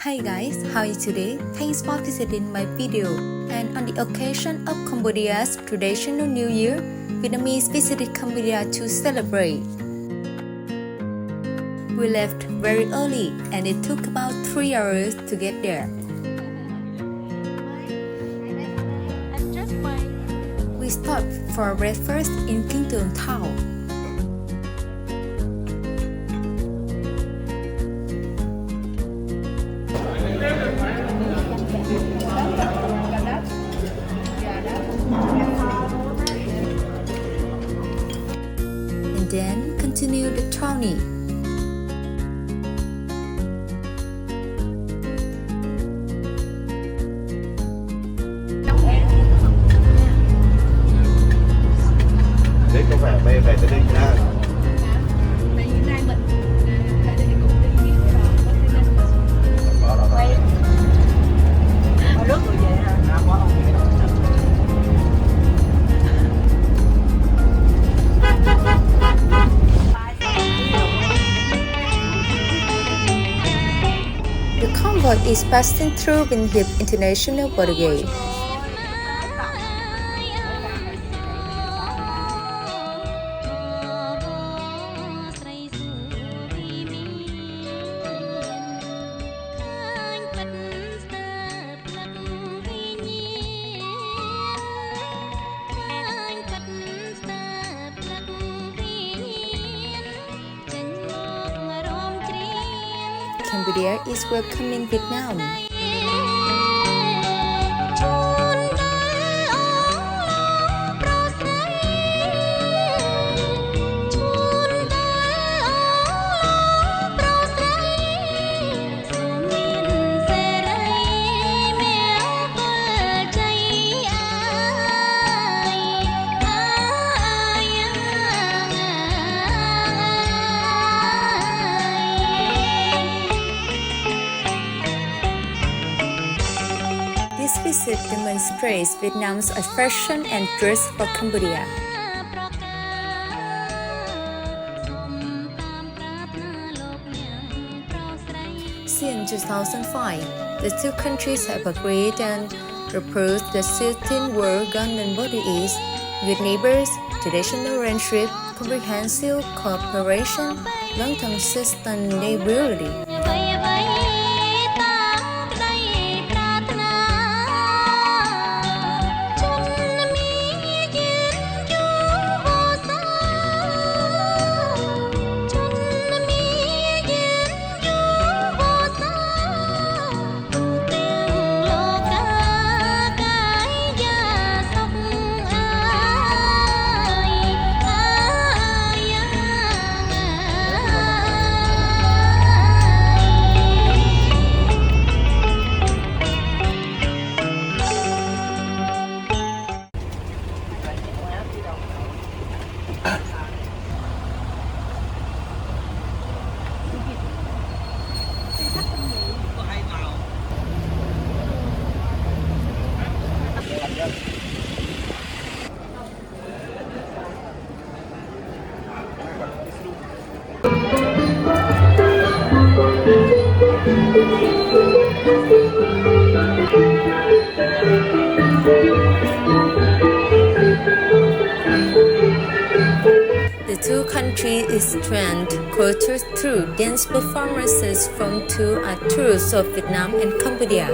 Hi guys, how are you today? Thanks for visiting my video. And on the occasion of Cambodia's traditional New Year, Vietnamese visited Cambodia to celebrate. We left very early and it took about 3 hours to get there. We stopped for breakfast in Kinh Tường Town. And then continue the journey. Đấy có phải bay về tới đây ra. The convoy is passing through Vinh Hiệp International Border. Cambodia is welcoming Vietnam. This visit demonstrates Vietnam's affection and trust for Cambodia. Since 2005, the two countries have agreed and approved the 13th World Golden Body is good neighbors, traditional friendship, comprehensive cooperation, long-term sustainability. The two countries exchange cultures through dance performances from two tours of Vietnam and Cambodia.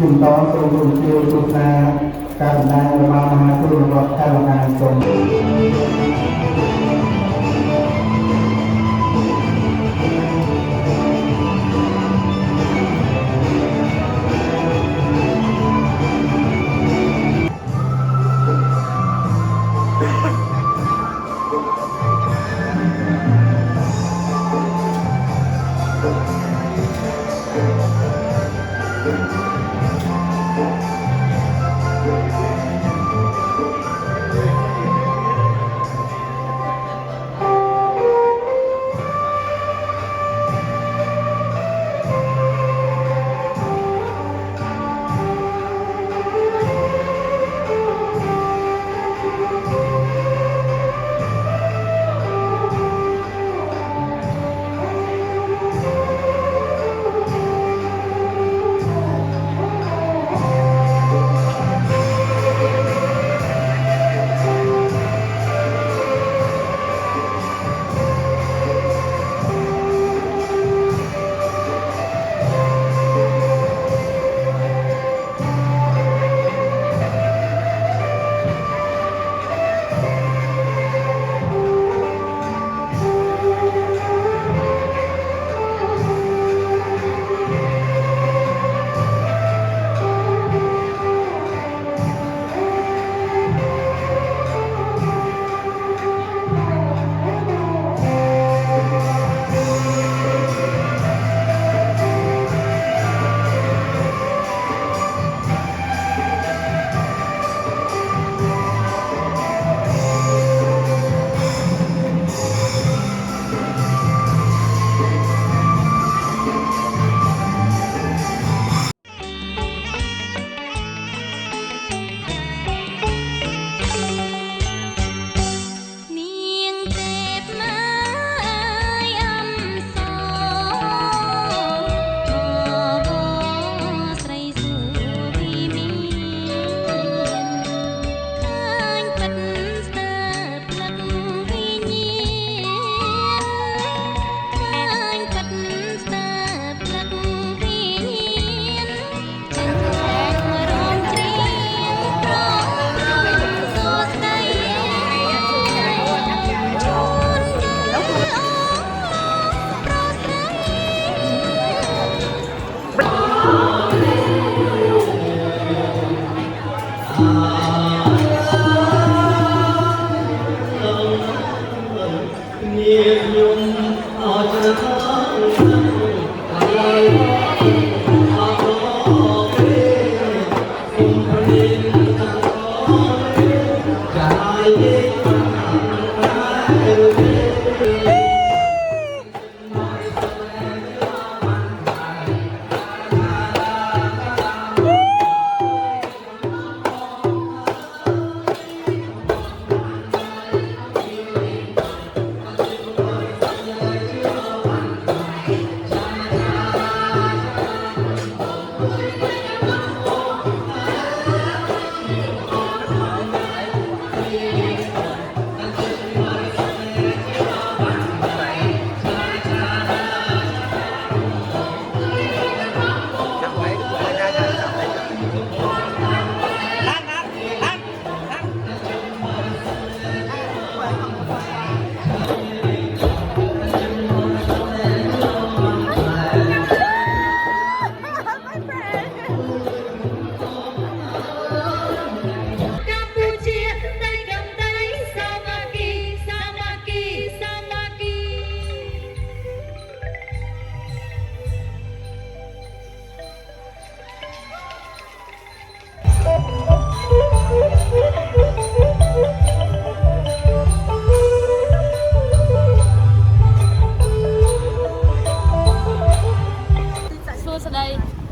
จึงต้องทรงคุณเกี่ยวกับการนายมามหาตุลวัฒน์การงานทรง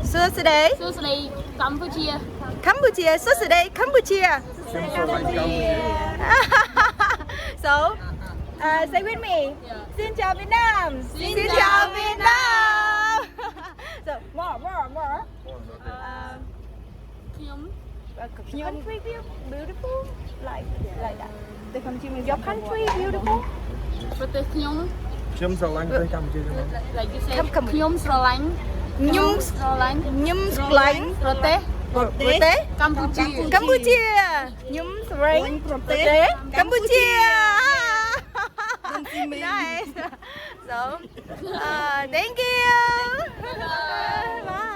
Suicide Suicide Cambodia. Cambodia Suicide Cambodia So say with me Xin chào Việt Nam Xin chào Việt Nam So more country beautiful like that the country is your country beautiful ប្រទេសខ្ញុំ ខ្ញុំស្រឡាញ់ប្រទេសកម្ពុជា like you said ខ្ញុំ ខ្ញុំស្រឡាញ់ Nhung lạnh Prote. Prote Campuchia. Campuchia. Nhung lạnh Prote Campuchia. Nice. So, thank you. Bye.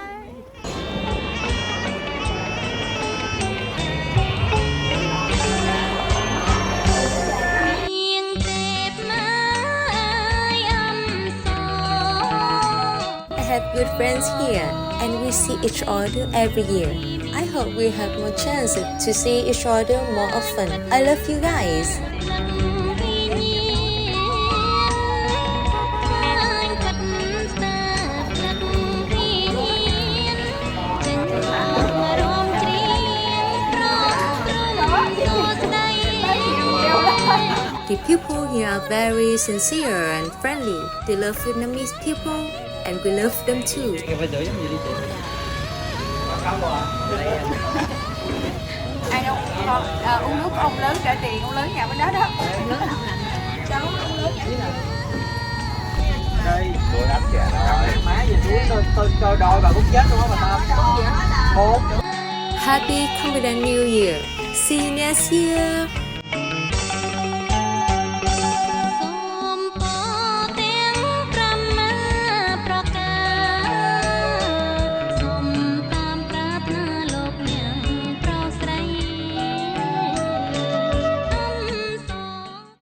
I have good friends here and we see each other every year. I hope we have more chances to see each other more often. I love you guys. The people here are very sincere and friendly. They love Vietnamese people and we love them too. Ai đâu, con uống nước ông lớn trả tiền, ông lớn nhà bên đó đó. Cháu uống lớn. Tôi đắp kìa rồi. Má về xuống tôi đòi bà cũng chết luôn á bà Tâm. Happy Confident New Year. See you next year.